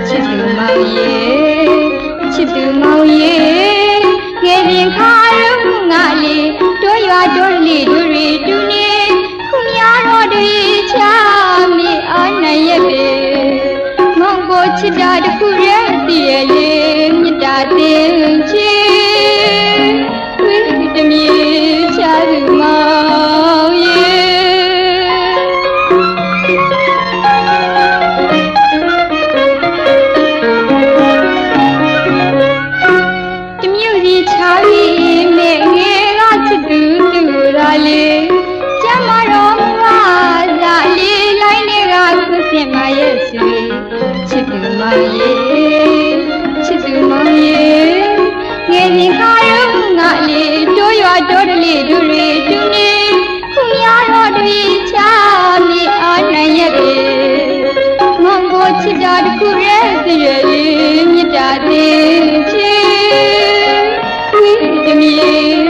ချစ်သူမောင်ရေချစ်သူမောင်ရေငယ်စဉ်ခါရုံငါလေးတို့ရွာတို့လေးတို့တွေတူနေခုများတော်တွေချမေအားနိုင်ရဲ့ပဲငုံကိုချစ်တာတခုရဲ့တည်ရလေမြတ်တာတင်ချေဝိတမြေချာသူမောင်ရေချစ်သူမောင်ရေချစ်သူမောင်ရေငယ်စဉ်ခါရုံငါလေးတို့ရွာတို့လေးတို့တွေတူနေခုများတော်တွေချမေအားနိုင်ရဲ့ပဲငုံကိုချစ်တာတခုရဲ့တည်းရဲ့လေးမြတ်တာသေးချေဝိတမြေ